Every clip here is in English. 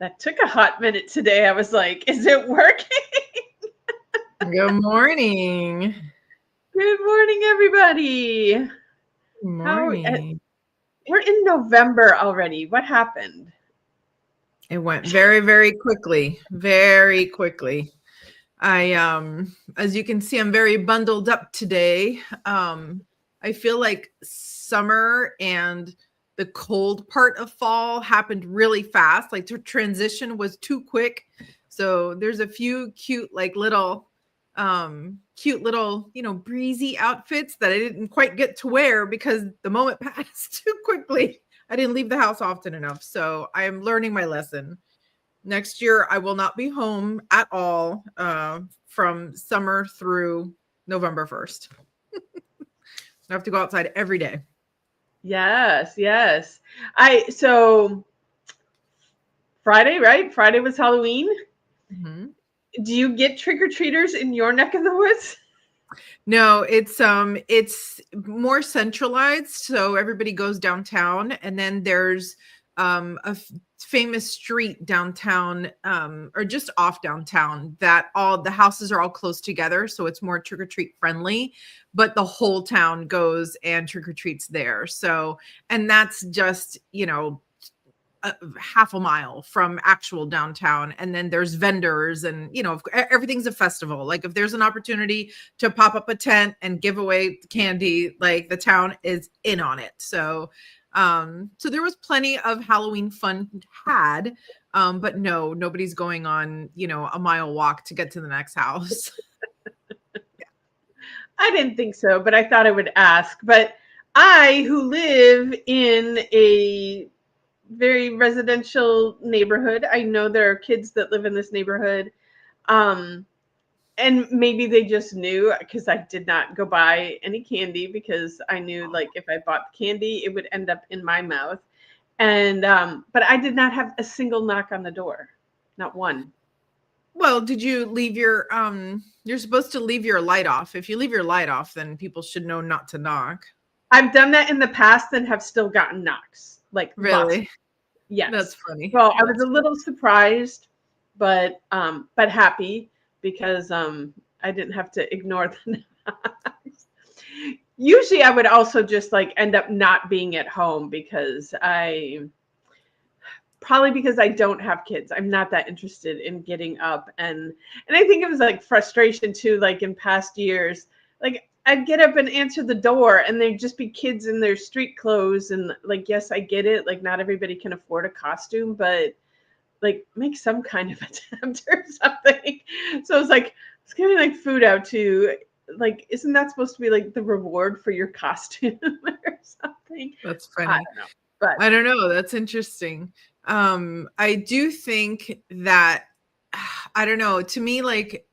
That took a hot minute today. I was like, is it working? Good morning. Good morning, everybody. Good morning. We're in November already. What happened? It went very, very quickly. Very quickly. As you can see, I'm very bundled up today. I feel like summer and the cold part of fall happened really fast. Like the transition was too quick. So there's a few cute, breezy outfits that I didn't quite get to wear because the moment passed too quickly. I didn't leave the house often enough. So I am learning my lesson. Next year, I will not be home at all from summer through November 1st. I have to go outside every day. Yes. So Friday, right? Friday was Halloween. Mm-hmm. Do you get trick-or-treaters in your neck of the woods? No, it's more centralized. So everybody goes downtown, and then there's a famous street downtown or just off downtown that all the houses are all close together, so it's more trick-or-treat friendly, but the whole town goes and trick-or-treats there. So, and that's just half a mile from actual downtown, and then there's vendors, and everything's a festival. Like if there's an opportunity to pop up a tent and give away candy, like the town is in on it. So there was plenty of Halloween fun had, but no, nobody's going on a mile walk to get to the next house. I didn't think so, but I thought I would ask. But I, who live in a very residential neighborhood, I know there are kids that live in this neighborhood. And maybe they just knew, because I did not go buy any candy because I knew, like, if I bought candy, it would end up in my mouth. And but I did not have a single knock on the door, not one. Well, did you leave your you're supposed to leave your light off. If you leave your light off, then people should know not to knock. I've done that in the past and have still gotten knocks, like lots. Really? Yes. That's funny. Well, I was a little surprised, but happy because I didn't have to ignore the knocks. Usually I would also just like end up not being at home because I don't have kids. I'm not that interested in getting up, and I think it was like frustration too, like in past years. Like I'd get up and answer the door and there'd just be kids in their street clothes, and like, yes, I get it. Like not everybody can afford a costume, but like make some kind of attempt or something. So it's like, it's giving like food out to, like, isn't that supposed to be like the reward for your costume or something? That's funny. I don't know. But I don't know. That's interesting. I do think that, I don't know, to me, like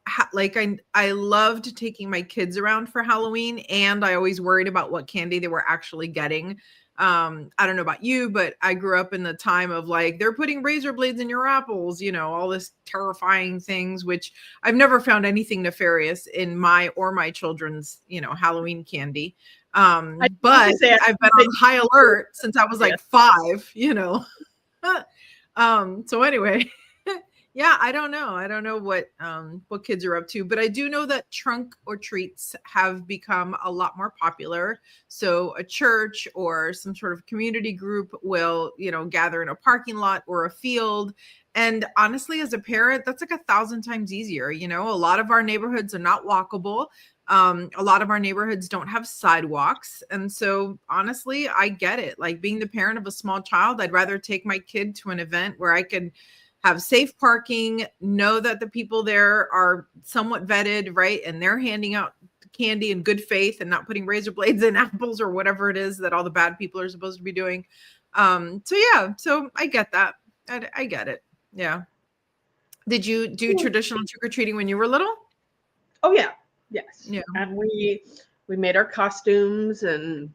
I loved taking my kids around for Halloween, and I always worried about what candy they were actually getting. I don't know about you, but I grew up in the time of like, they're putting razor blades in your apples, all this terrifying things, which I've never found anything nefarious in my or my children's, Halloween candy. But I've been on high alert since I was like 5, So anyway, yeah, I don't know what kids are up to, but I do know that trunk or treats have become a lot more popular. So a church or some sort of community group will, gather in a parking lot or a field. And honestly, as a parent, that's like 1,000 times easier. A lot of our neighborhoods are not walkable. A lot of our neighborhoods don't have sidewalks. And so honestly, I get it. Like being the parent of a small child, I'd rather take my kid to an event where I could have safe parking, know that the people there are somewhat vetted, right? And they're handing out candy in good faith and not putting razor blades in apples or whatever it is that all the bad people are supposed to be doing. So I get that. I get it. Yeah. Did you do traditional trick-or-treating when you were little? Oh yeah. Yes. Yeah. And we made our costumes, and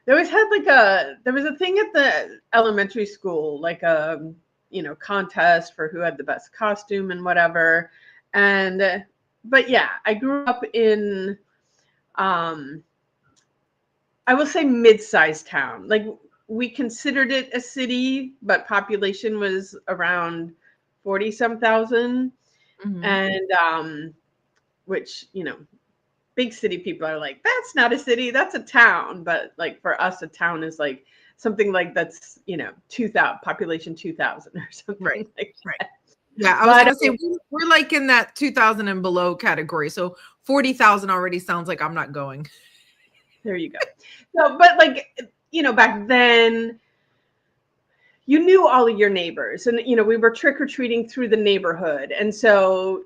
there was a thing at the elementary school, like a contest for who had the best costume and whatever. And but yeah, I grew up in I will say mid-sized town. Like we considered it a city, but population was around 40 some thousand. Mhm. And which, big city people are like, that's not a city, that's a town. But like for us, a town is like something like that's, 2000, population 2000 or Right. something like Right. that. Yeah, I was But gonna say we're like in that 2000 and below category. So 40,000 already sounds like I'm not going. there you go. So, but like, back then, you knew all of your neighbors, and we were trick or treating through the neighborhood, and so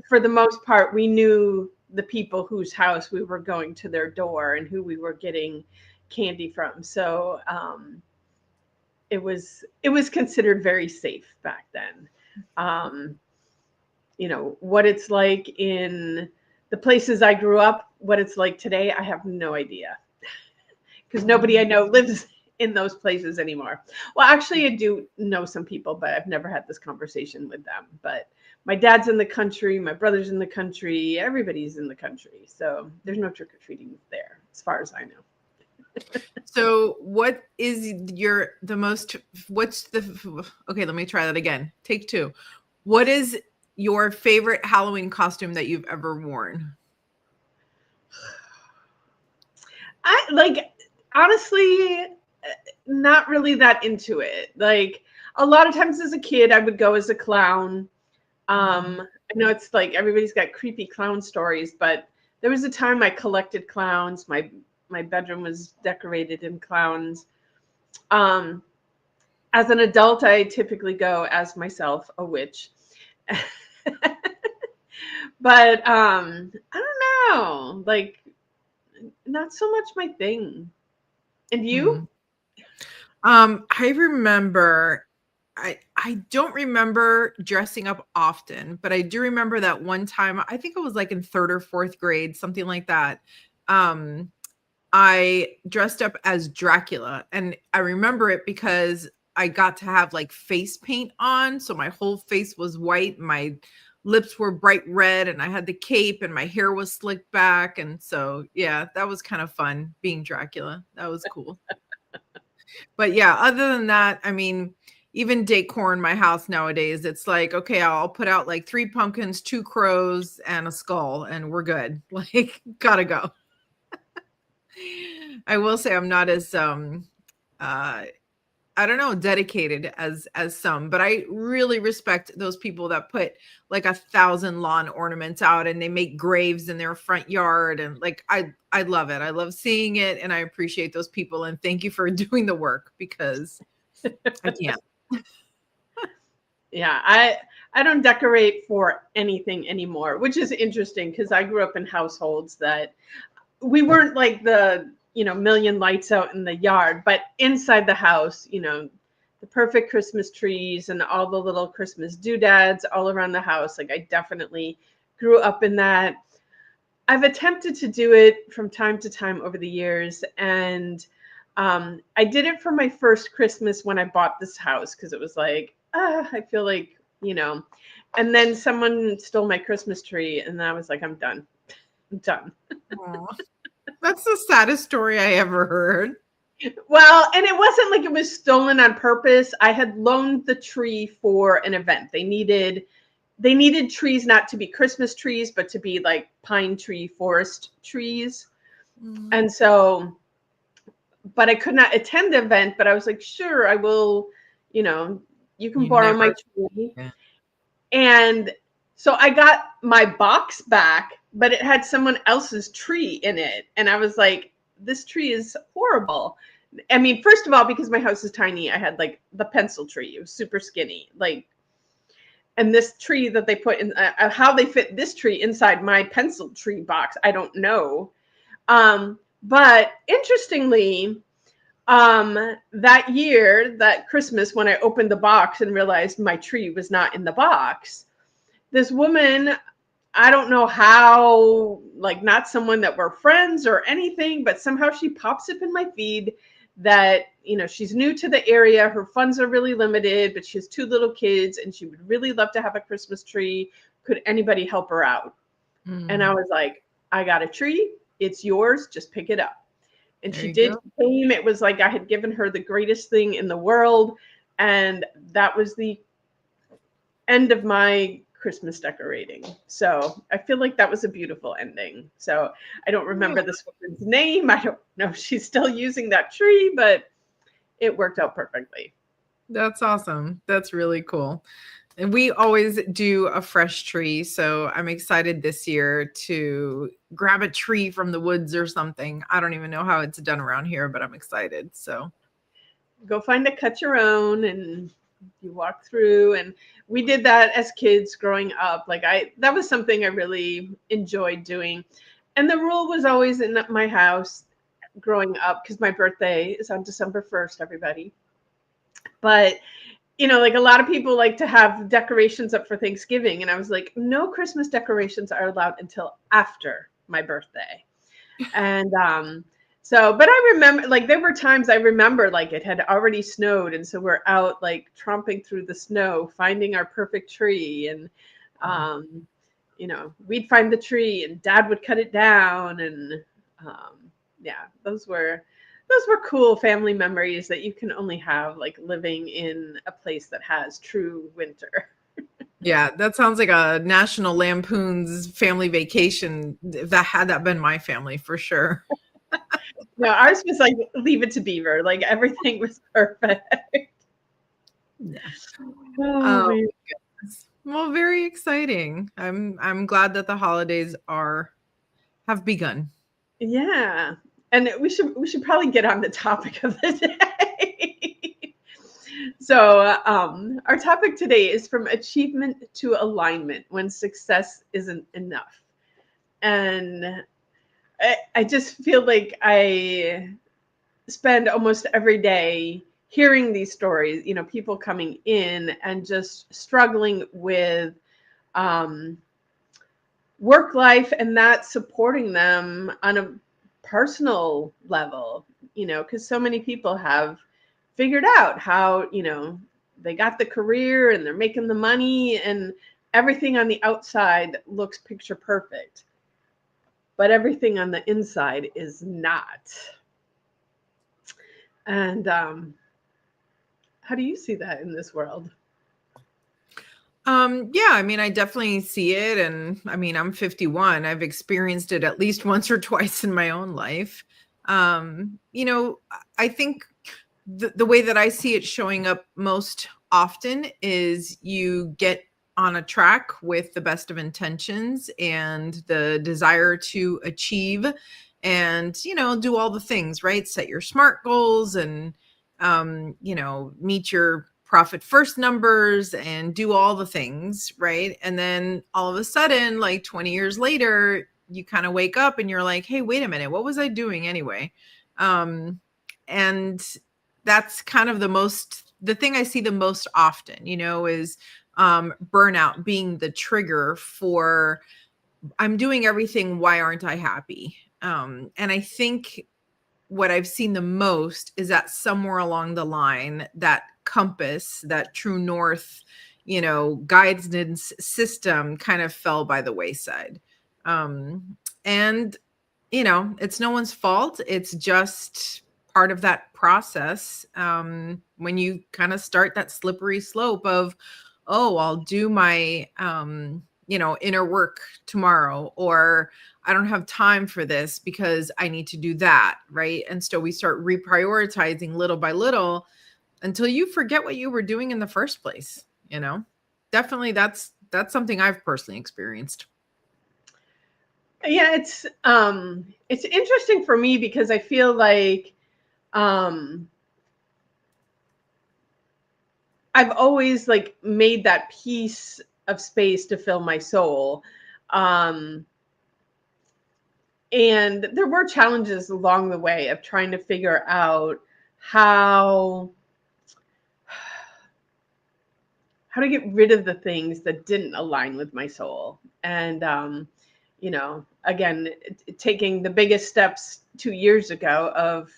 for the most part, we knew the people whose house we were going to their door and who we were getting candy from. So it was considered very safe back then. Um, what it's like in the places I grew up, what it's like today, I have no idea, because nobody I know lives in those places anymore. Well, actually, I do know some people, but I've never had this conversation with them. But my dad's in the country, my brother's in the country, everybody's in the country. So there's no trick or treating there, as far as I know. So what is okay, let me try that again. Take two. What is your favorite Halloween costume that you've ever worn? I like, honestly, not really that into it. Like, a lot of times as a kid, I would go as a clown. I know it's like everybody's got creepy clown stories, but there was a time I collected clowns. My bedroom was decorated in clowns. Um, as an adult, I typically go as myself, a witch. But I don't know, like, not so much my thing. And you? Mhm. I remember I don't remember dressing up often, but I do remember that one time, I think it was like in 3rd or 4th grade, something like that. Um, I dressed up as Dracula, and I remember it because I got to have like face paint on, so my whole face was white, my lips were bright red, and I had the cape and my hair was slicked back, and so yeah, that was kind of fun being Dracula. That was cool. But yeah, other than that, I mean, even decor in my house nowadays, it's like, okay, I'll put out like 3 pumpkins, 2 crows, and a skull, and we're good. Like, gotta go. I will say I'm not as uh I don't know, dedicated as some, but I really respect those people that put like 1,000 lawn ornaments out and they make graves in their front yard, and like I love it. I love seeing it, and I appreciate those people, and thank you for doing the work because I can't. Yeah, I don't decorate for anything anymore, which is interesting because I grew up in households that we weren't like the, million lights out in the yard, but inside the house, the perfect Christmas trees and all the little Christmas doodads all around the house. Like, I definitely grew up in that. I've attempted to do it from time to time over the years, and I did it for my first Christmas when I bought this house because it was like, I feel like, and then someone stole my Christmas tree, and I was like, I'm done. I'm done. Aw. That's the saddest story I ever heard. Well, and it wasn't like it was stolen on purpose. I had loaned the tree for an event. They needed trees not to be Christmas trees, but to be like pine tree forest trees. Mm. And so, but I could not attend the event, but I was like, sure, I will, you know, you can You borrow my never tree. yeah. And so I got my box back, but it had someone else's tree in it. And I was like, this tree is horrible. I mean, first of all, because my house is tiny, I had like the pencil tree. It was super skinny. Like, and this tree that they put in, how they fit this tree inside my pencil tree box, I don't know. But interestingly, that year, that Christmas, when I opened the box and realized my tree was not in the box, this woman, I don't know how, like, not someone that we're friends or anything, but somehow she pops up in my feed that, she's new to the area, her funds are really limited, but she has 2 little kids and she would really love to have a Christmas tree. Could anybody help her out? And I Mm. was like, I got a tree, it's yours, just pick it up. And There she you did go. came. It was like I had given her the greatest thing in the world. And that was the end of my Christmas decorating. So I feel like that was a beautiful ending. So I don't Yeah, remember this woman's name. I don't know if she's still using that tree, but it worked out perfectly. that's awesome. That's really cool. And we always do a fresh tree. So I'm excited this year to grab a tree from the woods or something. I don't even know how it's done around here, but I'm excited. So, Go find a cut your own and you walk through. And we did that as kids growing up. Like that was something I really enjoyed doing. And the rule was always in my house growing up, because my birthday is on December 1st, everybody. But like a lot of people like to have decorations up for Thanksgiving. And I was like, no Christmas decorations are allowed until after my birthday. And but I remember, like, there were times I remember, like, it had already snowed. And so we're out, like, tromping through the snow, finding our perfect tree. And, we'd find the tree and Dad would cut it down. And yeah, those were cool family memories that you can only have, like, living in a place that has true winter. yeah, that sounds like a National Lampoon's Family Vacation. If that had that been my family, for sure. No, ours was like Leave It to Beaver. Like, everything was perfect. Yeah. Oh, Oh, man. well, very exciting. I'm glad that the holidays have begun. Yeah. And we should probably get on the topic of the day. So, our topic today is from achievement to alignment when success isn't enough. And I just feel like I spend almost every day hearing these stories, people coming in and just struggling with um, work life and not supporting them on a personal level, because so many people have figured out how, they got the career and they're making the money and everything on the outside looks picture perfect, but everything on the inside is not. And how do you see that in this world? Yeah, I mean, I definitely see it. And I mean, I'm 51. I've experienced it at least once or twice in my own life. I think the way that I see it showing up most often is you get on a track with the best of intentions and the desire to achieve and, do all the things, right? Set your SMART goals and, meet your profit first numbers and do all the things, right? And then all of a sudden, like 20 years later, you kind of wake up and you're like, hey, wait a minute, what was I doing anyway? And that's kind of the thing I see the most often, is burnout being the trigger for I'm doing everything. Why aren't I happy? And I think what I've seen the most is that somewhere along the line, that compass, that true north, guidance system kind of fell by the wayside. And, it's no one's fault. It's just part of that process. When you kind of start that slippery slope of, oh, I'll do my, inner work tomorrow, or I don't have time for this because I need to do that, right? And so we start reprioritizing little by little until you forget what you were doing in the first place, Definitely that's something I've personally experienced. Yeah, it's interesting for me because I feel like um I've always, like, made that piece of space to fill my soul. Um and there were challenges along the way of trying to figure out how how to get rid of the things that didn't align with my soul. And again, taking the biggest steps 2 years ago of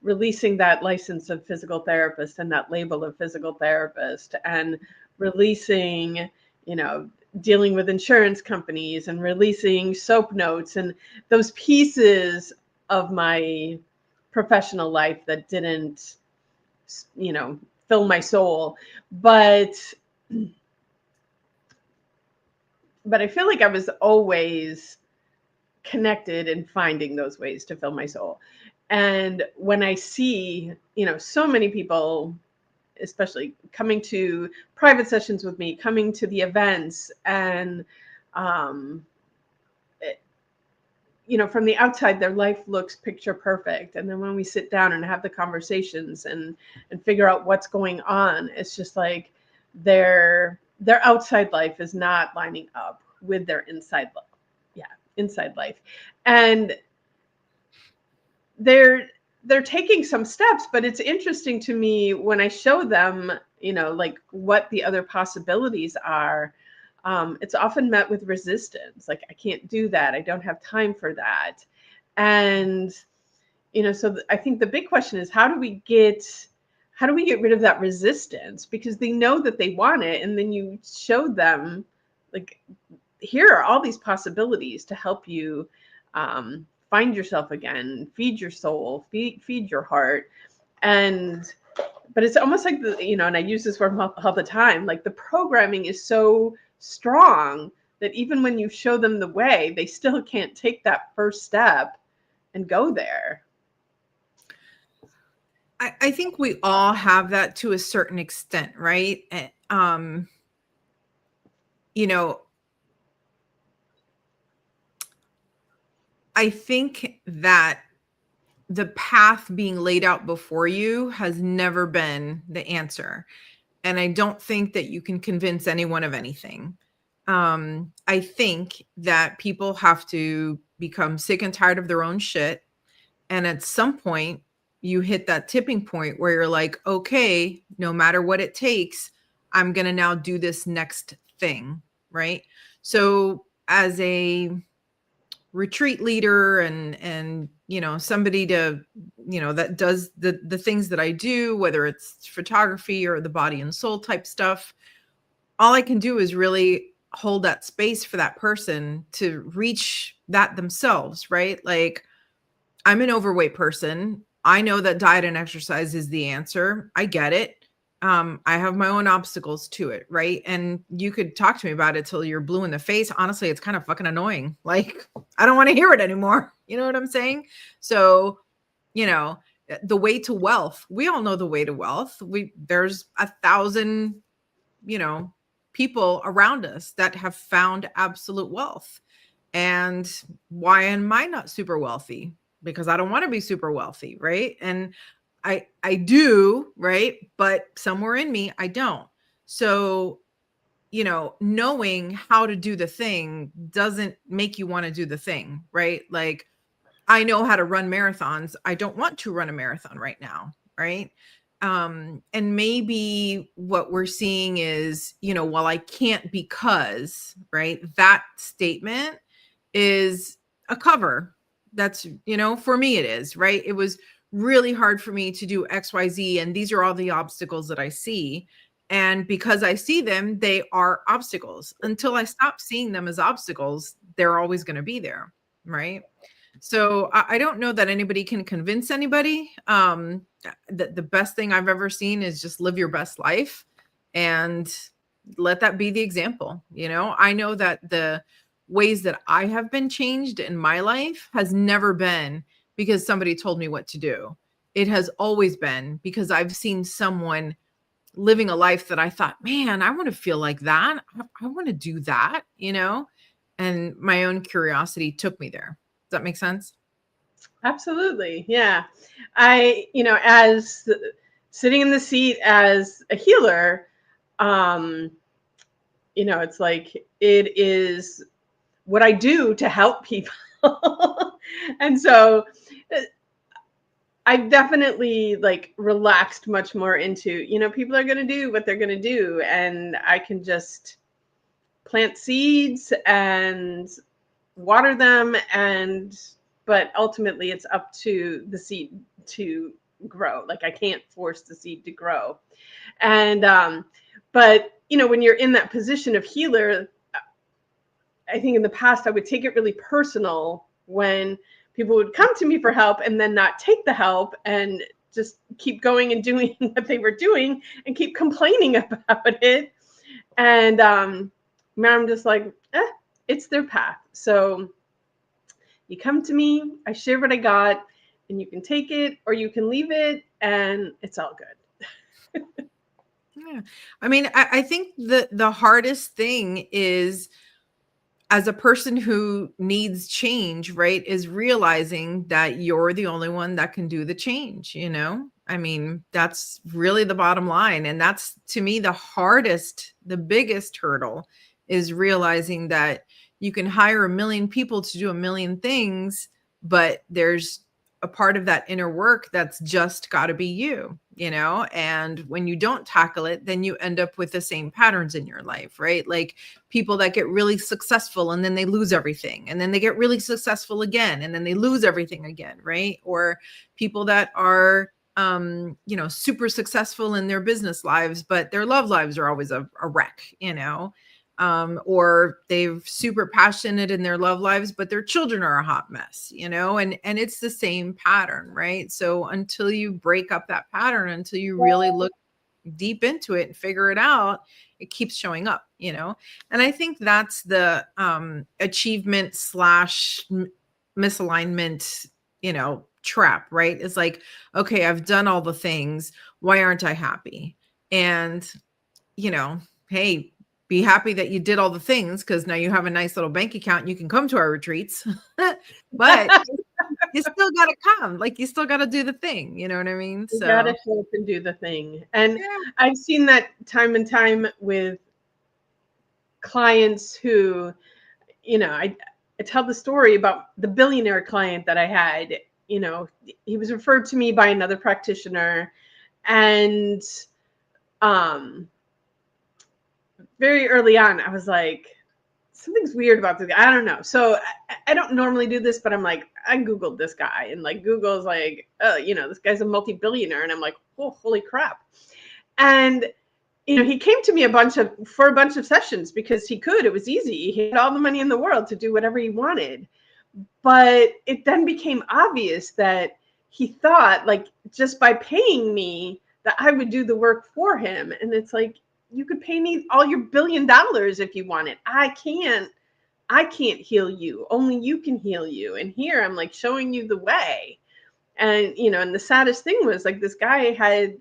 releasing that license of physical therapist and that label of physical therapist, and releasing, dealing with insurance companies, and releasing soap notes and those pieces of my professional life that didn't, you know, fill my soul. But I feel like I was always connected and finding those ways to fill my soul. And when I see, you know, so many people, especially coming to private sessions with me, coming to the events, and you know, from the outside, their life looks picture perfect. And then when we sit down and have the conversations and figure out what's going on, it's just like their outside life is not lining up with their inside life. Yeah, inside life. And they're taking some steps, but it's interesting to me when I show them, you know, like what the other possibilities are. It's often met with resistance. Like, I can't do that. I don't have time for that. And, you know, so I think the big question is, how do we get rid of that resistance? Because they know that they want it. And then you show them, like, here are all these possibilities to help you find yourself again, feed your soul, feed your heart. But it's almost like you know, and I use this word all the time, like the programming is so strong that even when you show them the way, they still can't take that first step and go there. I think we all have that to a certain extent, right? You know, I think that the path being laid out before you has never been the answer. And I don't think that you can convince anyone of anything. I think that people have to become sick and tired of their own shit. And at some point, you hit that tipping point where you're like, okay, no matter what it takes, I'm going to now do this next thing. Right. So as a retreat leader and you know, somebody to, you know, that does the things that I do, whether it's photography or the body and soul type stuff, all I can do is really hold that space for that person to reach that themselves, right? Like, I'm an overweight person. I know that diet and exercise is the answer. I get it. I have my own obstacles to it, right? And you could talk to me about it till you're blue in the face. Honestly, it's kind of fucking annoying. Like, I don't want to hear it anymore. You know what I'm saying? So, you know, the way to wealth, we all know the way to wealth. There's 1,000, you know, people around us that have found absolute wealth. And why am I not super wealthy? Because I don't want to be super wealthy, right? And I do, right? But somewhere in me, I don't. So, you know, knowing how to do the thing doesn't make you want to do the thing, right? Like, I know how to run marathons. I don't want to run a marathon right now, right? And maybe what we're seeing is, you know, well, I can't because, right? That statement is a cover. That's, you know, for me it is, right? It was really hard for me to do XYZ, and these are all the obstacles that I see. And because I see them, they are obstacles. Until I stop seeing them as obstacles, they're always going to be there, right? So I don't know that anybody can convince anybody. The best thing I've ever seen is just live your best life and let that be the example. You know, I know that the ways that I have been changed in my life has never been because somebody told me what to do. It has always been because I've seen someone living a life that I thought, man, I want to feel like that. I want to do that, you know, and my own curiosity took me there. Does that make sense? Absolutely. Yeah. You know, as sitting in the seat as a healer, you know, it's like, it is what I do to help people. And so I've definitely like relaxed much more into, you know, people are going to do what they're going to do. And I can just plant seeds and water them. But ultimately it's up to the seed to grow. Like, I can't force the seed to grow. But, you know, when you're in that position of healer, I think in the past I would take it really personal when people would come to me for help and then not take the help and just keep going and doing what they were doing and keep complaining about it. And now I'm just like, it's their path. So you come to me, I share what I got, and you can take it or you can leave it, and it's all good. Yeah. I mean, I think the hardest thing is, as a person who needs change, right, is realizing that you're the only one that can do the change, you know? I mean, that's really the bottom line. And that's, to me, the biggest hurdle is realizing that you can hire a million people to do a million things, but there's a part of that inner work that's just got to be you, you know? And when you don't tackle it, then you end up with the same patterns in your life, right? Like people that get really successful and then they lose everything, and then they get really successful again and then they lose everything again, right? Or people that are super successful in their business lives, but their love lives are always a wreck, you know? Or they're super passionate in their love lives, but their children are a hot mess, you know, and it's the same pattern, right? So until you break up that pattern, until you really look deep into it and figure it out, it keeps showing up, you know? And I think that's the achievement / misalignment, you know, trap, right? It's like, okay, I've done all the things. Why aren't I happy? And, you know, hey, be happy that you did all the things, because now you have a nice little bank account and you can come to our retreats. But you still got to come. Like, you still got to do the thing. You know what I mean? You got to show up and do the thing. And yeah, I've seen that time and time with clients who, you know, I tell the story about the billionaire client that I had. You know, he was referred to me by another practitioner, and very early on, I was like, something's weird about this guy. I don't know. So I don't normally do this, but I'm like, I Googled this guy, and like Google's like, oh, you know, this guy's a multi-billionaire. And I'm like, oh, holy crap. And, you know, he came to me for a bunch of sessions because he could. It was easy. He had all the money in the world to do whatever he wanted. But it then became obvious that he thought, like, just by paying me, that I would do the work for him. And it's like, you could pay me all your $1 billion if you want it. I can't heal you. Only you can heal you. And here I'm like showing you the way. And, you know, and the saddest thing was, like, this guy had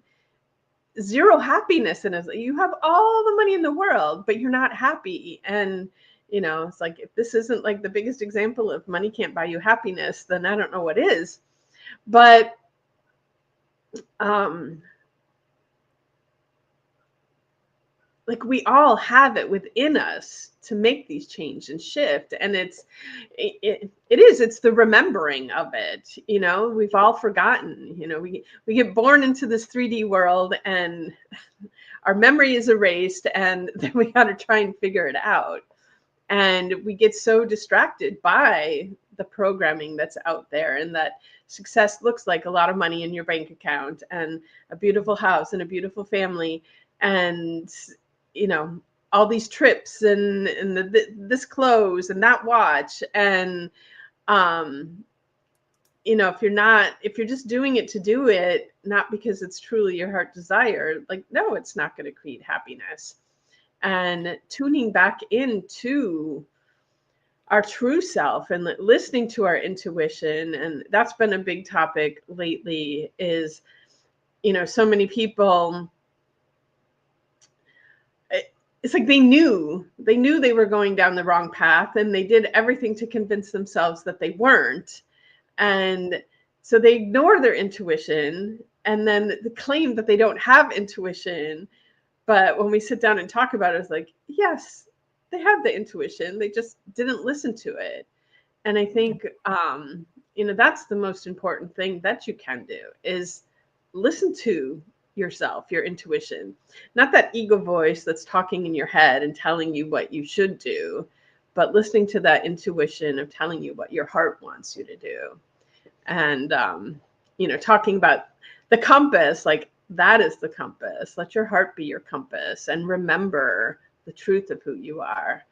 zero happiness in his life. You have all the money in the world, but you're not happy. And, you know, it's like, if this isn't like the biggest example of money can't buy you happiness, then I don't know what is. But like, we all have it within us to make these change and shift. And it's the remembering of it. You know, we've all forgotten, you know, we get born into this 3D world and our memory is erased, and then we got to try and figure it out. And we get so distracted by the programming that's out there, and that success looks like a lot of money in your bank account and a beautiful house and a beautiful family, and, you know, all these trips and this clothes and that watch. And, you know, if you're just doing it to do it, not because it's truly your heart desire, like, no, it's not going to create happiness. And tuning back into our true self and listening to our intuition. And that's been a big topic lately is, you know, so many people, it's like they knew they were going down the wrong path, and they did everything to convince themselves that they weren't. And so they ignore their intuition, and then the claim that they don't have intuition. But when we sit down and talk about it, it's like, yes, they have the intuition. They just didn't listen to it. And I think, you know, that's the most important thing that you can do, is listen to yourself, your intuition, not that ego voice that's talking in your head and telling you what you should do, but listening to that intuition of telling you what your heart wants you to do. And, you know, talking about the compass, like, that is the compass. Let your heart be your compass, and remember the truth of who you are.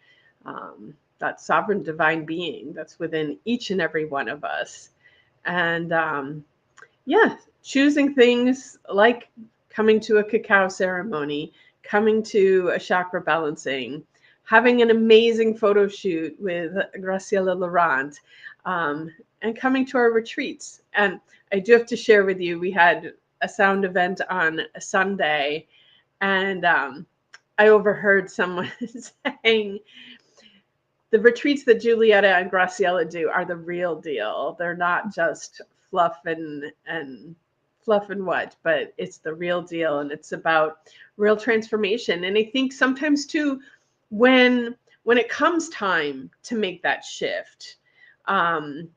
That sovereign divine being that's within each and every one of us. And yeah, choosing things like coming to a cacao ceremony, coming to a chakra balancing, having an amazing photo shoot with Graciela Laurent, um, and coming to our retreats. And I do have to share with you, we had a sound event on a Sunday, and I overheard someone saying, the retreats that Julietta and Graciela do are the real deal. They're not just fluff and what, but it's the real deal, and it's about real transformation. And I think sometimes too, when it comes time to make that shift, um,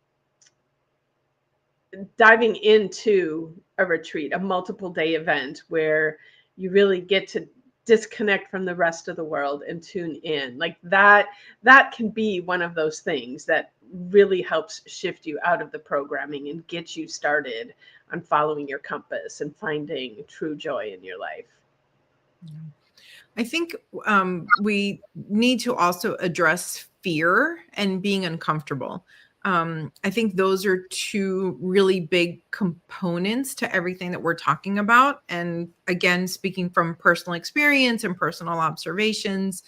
diving into a retreat, a multiple day event where you really get to disconnect from the rest of the world and tune in, like that can be one of those things that really helps shift you out of the programming and get you started on following your compass and finding true joy in your life. I think we need to also address fear and being uncomfortable. I think those are two really big components to everything that we're talking about. And again, speaking from personal experience and personal observations,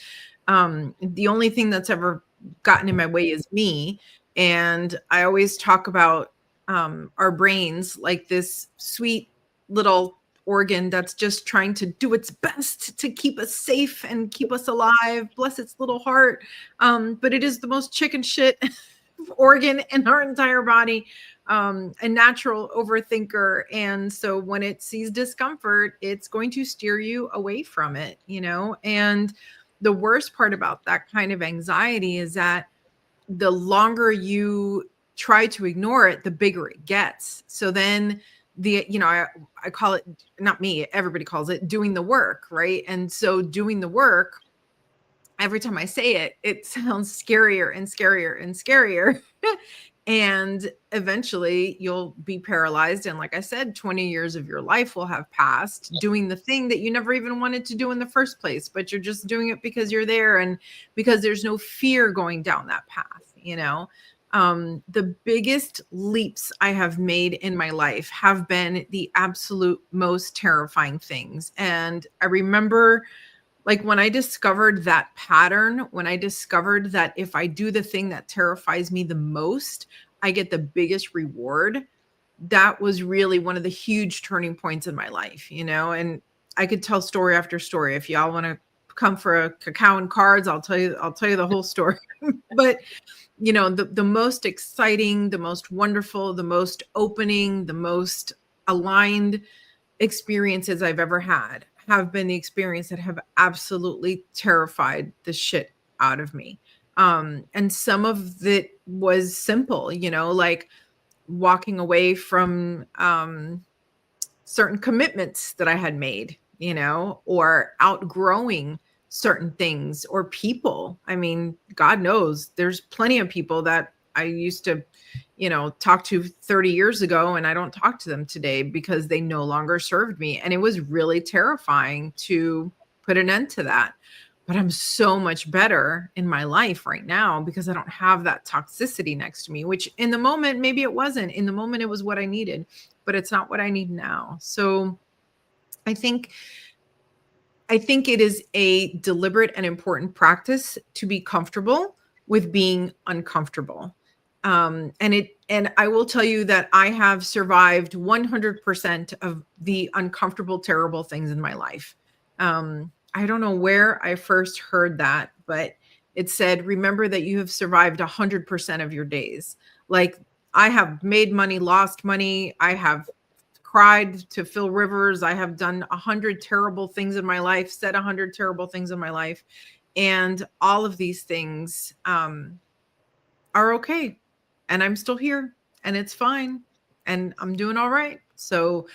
the only thing that's ever gotten in my way is me. And I always talk about our brains like this sweet little organ that's just trying to do its best to keep us safe and keep us alive. Bless its little heart. But it is the most chicken shit organ in our entire body, a natural overthinker. And so when it sees discomfort, it's going to steer you away from it, you know? And the worst part about that kind of anxiety is that the longer you try to ignore it, the bigger it gets. So then I call it, not me, everybody calls it doing the work, right? And so doing the work, every time I say it, it sounds scarier and scarier and scarier. And eventually you'll be paralyzed. And like I said, 20 years of your life will have passed doing the thing that you never even wanted to do in the first place, but you're just doing it because you're there and because there's no fear going down that path, you know? The biggest leaps I have made in my life have been the absolute most terrifying things. And I remember, like, when I discovered that pattern, when I discovered that if I do the thing that terrifies me the most, I get the biggest reward, that was really one of the huge turning points in my life, you know? And I could tell story after story. If y'all want to come for a cacao and cards, I'll tell you the whole story. But you know, the most exciting, the most wonderful, the most opening, the most aligned experiences I've ever had have been the experience that have absolutely terrified the shit out of me. And some of it was simple, you know, like walking away from certain commitments that I had made, you know, or outgrowing certain things or people. I mean, God knows there's plenty of people that I used to, you know, talk to 30 years ago, and I don't talk to them today because they no longer served me. And it was really terrifying to put an end to that. But I'm so much better in my life right now because I don't have that toxicity next to me, which in the moment, maybe it wasn't. In the moment, it was what I needed, but it's not what I need now. So I think it is a deliberate and important practice to be comfortable with being uncomfortable. And I will tell you that I have survived 100% of the uncomfortable, terrible things in my life. I don't know where I first heard that, but it said, remember that you have survived 100% of your days. Like, I have made money, lost money. I have cried to fill rivers. I have done 100 terrible things in my life, said 100 terrible things in my life. And all of these things are okay. And I'm still here and it's fine. And I'm doing all right. So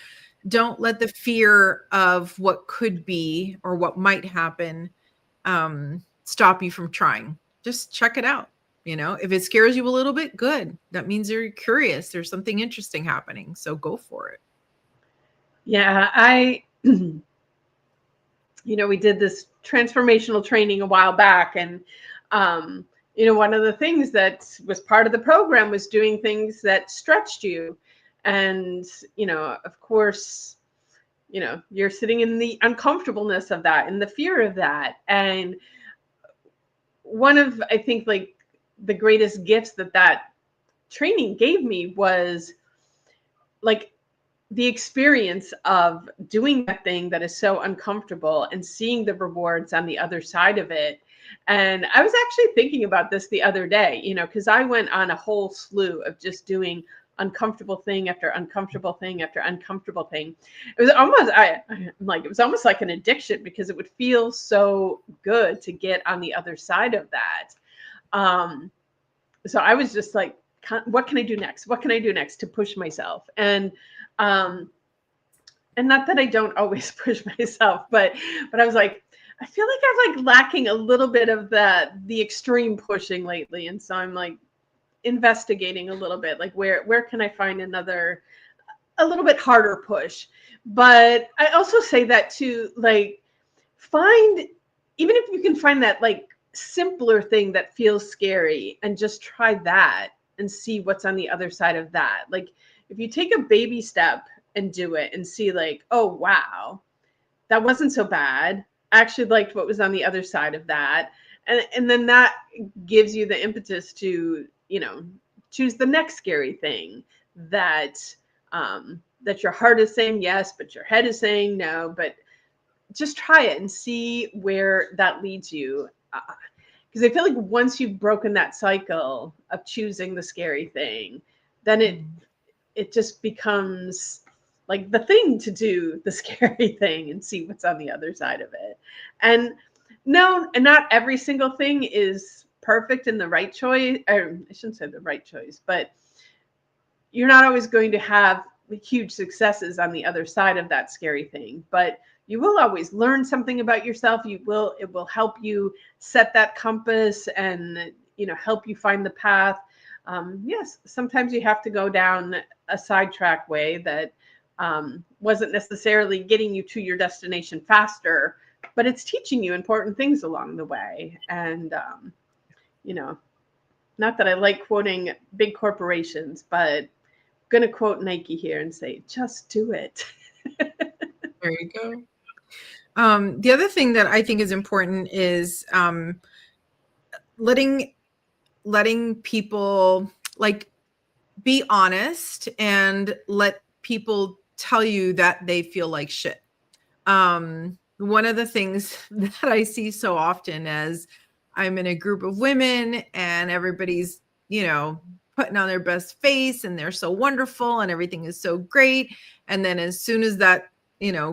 don't let the fear of what could be or what might happen stop you from trying. Just check it out. You know, if it scares you a little bit, good. That means you're curious. There's something interesting happening. So go for it. Yeah, you know, we did this transformational training a while back, and one of the things that was part of the program was doing things that stretched you. And, of course, you're sitting in the uncomfortableness of that and the fear of that. And one of, I think, like the greatest gifts that training gave me was like the experience of doing that thing that is so uncomfortable and seeing the rewards on the other side of it. And I was actually thinking about this the other day, because I went on a whole slew of just doing uncomfortable thing after uncomfortable thing after uncomfortable thing. It was almost, it was almost like an addiction, because it would feel so good to get on the other side of that. So I was just like, what can I do next? What can I do next to push myself? And not that I don't always push myself, but I was like, I feel like I'm like lacking a little bit of the extreme pushing lately. And so I'm like investigating a little bit, like where can I find another, a little bit harder push. But I also say that to like find, even if you can find that like simpler thing that feels scary, and just try that and see what's on the other side of that. Like if you take a baby step and do it and see like, oh, wow, that wasn't so bad. I actually liked what was on the other side of that. And then that gives you the impetus to, choose the next scary thing that, that your heart is saying yes, but your head is saying no. But just try it and see where that leads you. Because I feel like once you've broken that cycle of choosing the scary thing, then it just becomes like the thing to do, the scary thing, and see what's on the other side of it. And no, and not every single thing is perfect and the right choice. Or I shouldn't say the right choice, but you're not always going to have huge successes on the other side of that scary thing. But you will always learn something about yourself. It will help you set that compass and, help you find the path. Yes, sometimes you have to go down a sidetrack way that wasn't necessarily getting you to your destination faster, but it's teaching you important things along the way. And, not that I like quoting big corporations, but I'm going to quote Nike here and say, just do it. There you go. The other thing that I think is important is letting people like be honest and let people tell you that they feel like shit. One of the things that I see so often as I'm in a group of women and everybody's, putting on their best face and they're so wonderful and everything is so great. And then as soon as that,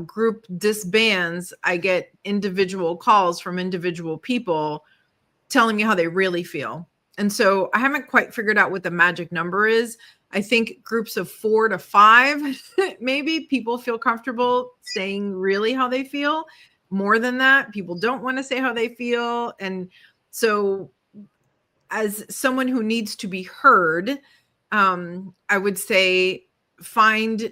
group disbands, I get individual calls from individual people telling me how they really feel. And so I haven't quite figured out what the magic number is. I think groups of 4 to 5, maybe people feel comfortable saying really how they feel. More than that, people don't want to say how they feel. And so as someone who needs to be heard, I would say find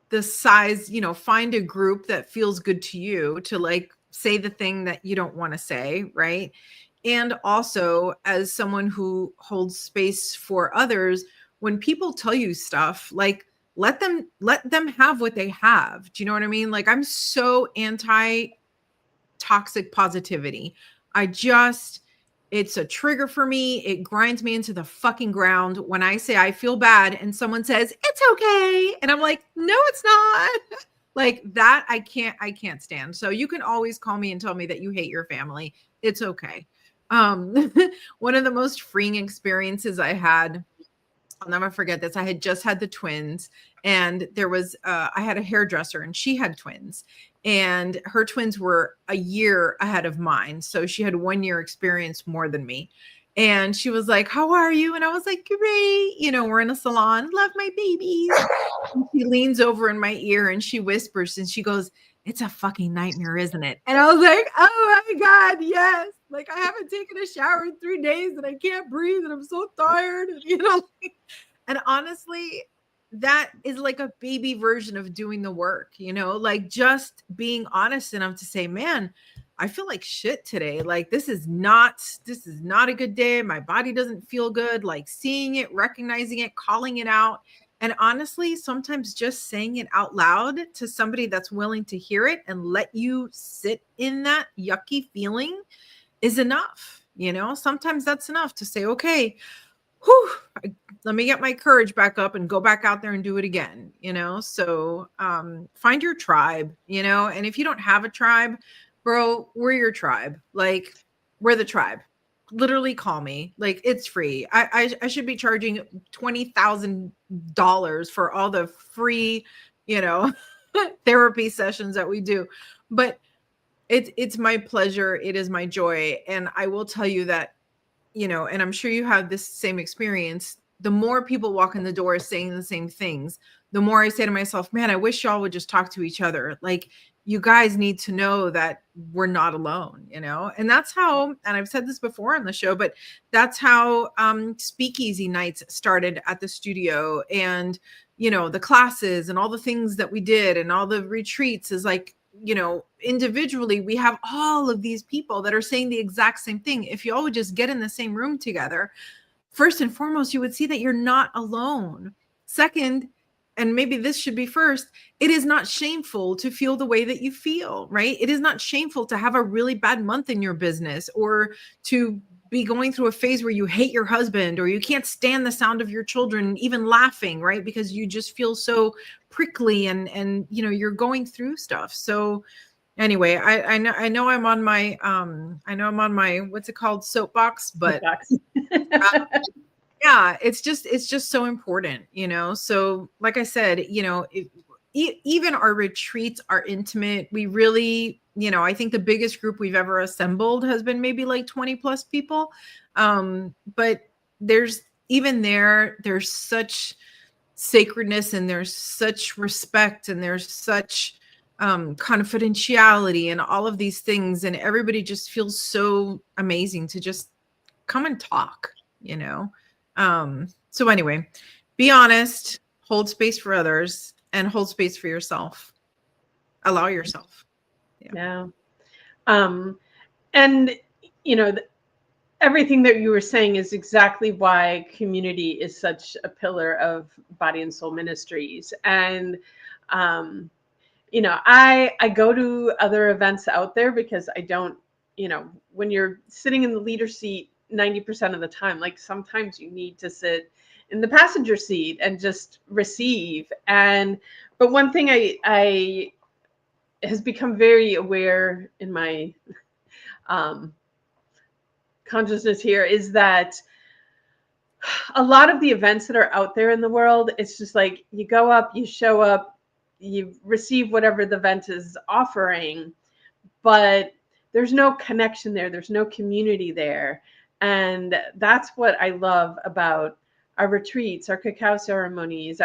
the size, find a group that feels good to you to like say the thing that you don't want to say, right? And also as someone who holds space for others, when people tell you stuff, like let them have what they have. Do you know what I mean? Like I'm so anti toxic positivity. It's a trigger for me. It grinds me into the fucking ground when I say I feel bad and someone says it's okay. And I'm like, no, it's not. Like that I can't stand. So you can always call me and tell me that you hate your family. It's okay. One of the most freeing experiences I had, I'll never forget this. I had just had the twins and there was, I had a hairdresser and she had twins and her twins were a year ahead of mine. So she had 1 year experience more than me. And she was like, how are you? And I was like, great. We're in a salon. Love my babies. And she leans over in my ear and she whispers and she goes, it's a fucking nightmare, isn't it? And I was like, oh my God, yes. Like I haven't taken a shower in 3 days and I can't breathe and I'm so tired. And honestly, that is like a baby version of doing the work, like just being honest enough to say, man, I feel like shit today. Like this is not a good day. My body doesn't feel good. Like seeing it, recognizing it, calling it out. And honestly, sometimes just saying it out loud to somebody that's willing to hear it and let you sit in that yucky feeling is enough. You know, sometimes that's enough to say, okay, whew, let me get my courage back up and go back out there and do it again. You know, so find your tribe, you know, and if you don't have a tribe, bro, we're your tribe. Like, we're the tribe. Literally call me. Like, it's free. I should be charging $20,000 for all the free, you know, therapy sessions that we do. But it's my pleasure. It is my joy. And I will tell you that, you know, and I'm sure you have this same experience. The more people walk in the door saying the same things, the more I say to myself, man, I wish y'all would just talk to each other. Like, you guys need to know that we're not alone, you know? And that's how, and I've said this before on the show, but that's how speakeasy nights started at the studio, and, you know, the classes and all the things that we did and all the retreats is like, you know, individually, we have all of these people that are saying the exact same thing. If you all would just get in the same room together, first and foremost, you would see that you're not alone. Second, and maybe this should be first, it is not shameful to feel the way that you feel, right? It is not shameful to have a really bad month in your business, or to be going through a phase where you hate your husband, or you can't stand the sound of your children even laughing, right? Because you just feel so prickly and you know, you're going through stuff. So anyway, I know I'm on my what's it called, soapbox, but yeah, it's just so important, you know? So like I said, you know, even our retreats are intimate. We really, you know, I think the biggest group we've ever assembled has been maybe like 20 plus people. But there's such sacredness, and there's such respect, and there's such confidentiality and all of these things. And everybody just feels so amazing to just come and talk, you know? So anyway, be honest, hold space for others, and hold space for yourself. Allow yourself. Yeah. And you know, everything that you were saying is exactly why community is such a pillar of Body and Soul Ministries. And you know, I go to other events out there because I don't, you know, when you're sitting in the leader seat 90% of the time, like sometimes you need to sit in the passenger seat and just receive. But one thing I has become very aware in my consciousness here is that a lot of the events that are out there in the world, it's just like you go up, you show up, you receive whatever the event is offering, but there's no connection there. There's no community there. And that's what I love about our retreats, our cacao ceremonies,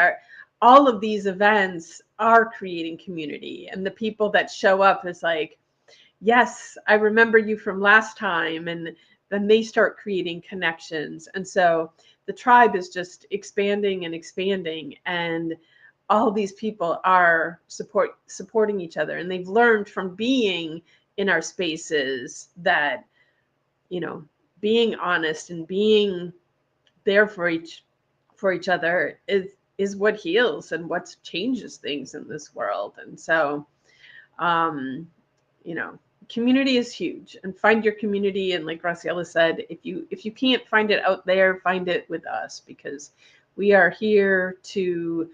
all of these events are creating community. And the people that show up is like, yes, I remember you from last time. And then they start creating connections. And so the tribe is just expanding and expanding. And all these people are supporting each other. And they've learned from being in our spaces that, you know, being honest and being there for each other is what heals and what changes things in this world. And so, you know, community is huge, and find your community. And like Graciela said, if you can't find it out there, find it with us, because we are here to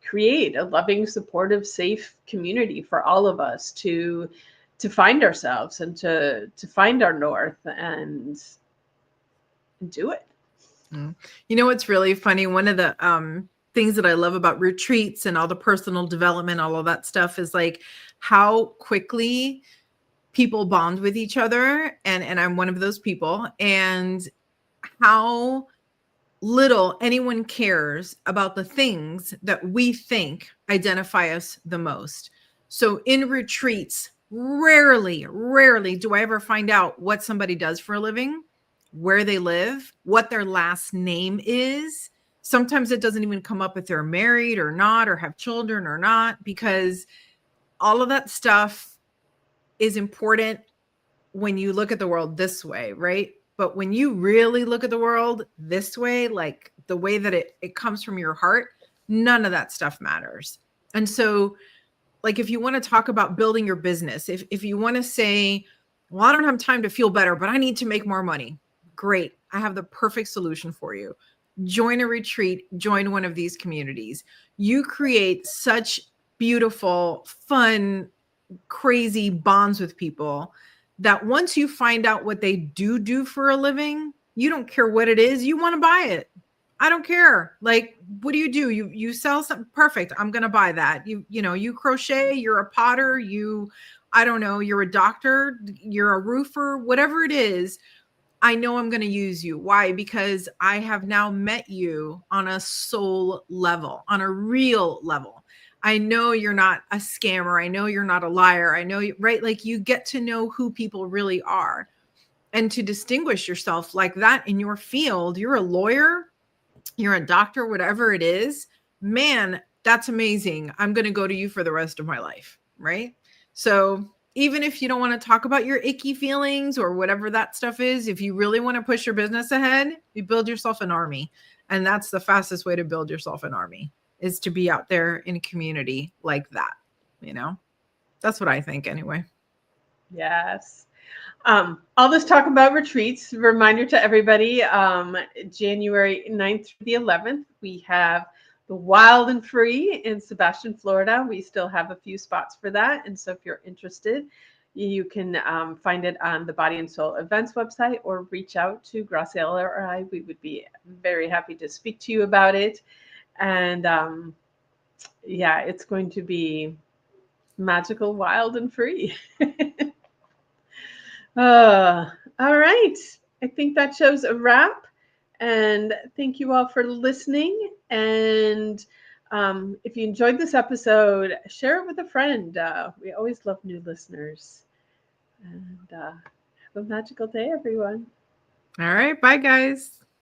create a loving, supportive, safe community for all of us to find ourselves and to find our north and do it. You know what's really funny? One of the things that I love about retreats and all the personal development, all of that stuff, is like how quickly people bond with each other. And I'm one of those people. And how little anyone cares about the things that we think identify us the most. So in retreats, rarely do I ever find out what somebody does for a living, where they live, what their last name is. Sometimes it doesn't even come up if they're married or not, or have children or not, because all of that stuff is important when you look at the world this way, right? But when you really look at the world this way, like the way that it comes from your heart, none of that stuff matters. And so, like, if you want to talk about building your business, if you want to say, well, I don't have time to feel better, but I need to make more money. Great. I have the perfect solution for you. Join a retreat, join one of these communities. You create such beautiful, fun, crazy bonds with people that once you find out what they do for a living, you don't care what it is, you want to buy it. I don't care. Like, what do? You sell something, perfect. I'm going to buy that. You crochet, you're a potter, I don't know, you're a doctor, you're a roofer, whatever it is. I know I'm going to use you. Why? Because I have now met you on a soul level, on a real level. I know you're not a scammer. I know you're not a liar. I know you, right? Like, you get to know who people really are. And to distinguish yourself like that in your field, you're a lawyer, you're a doctor, whatever it is, man, that's amazing. I'm going to go to you for the rest of my life. Right. So even if you don't want to talk about your icky feelings or whatever that stuff is, if you really want to push your business ahead, you build yourself an army. And that's the fastest way to build yourself an army, is to be out there in a community like that. That's what I think anyway. Yes. All this talk about retreats, reminder to everybody, January 9th through the 11th, we have the Wild and Free in Sebastian, Florida. We still have a few spots for that. And so if you're interested, you can find it on the Body and Soul Events website, or reach out to Graciela or I. We would be very happy to speak to you about it. And yeah, it's going to be magical, wild, and free. All right. I think that shows a wrap. And thank you all for listening. And if you enjoyed this episode, share it with a friend. We always love new listeners. And have a magical day, everyone. All right. Bye, guys.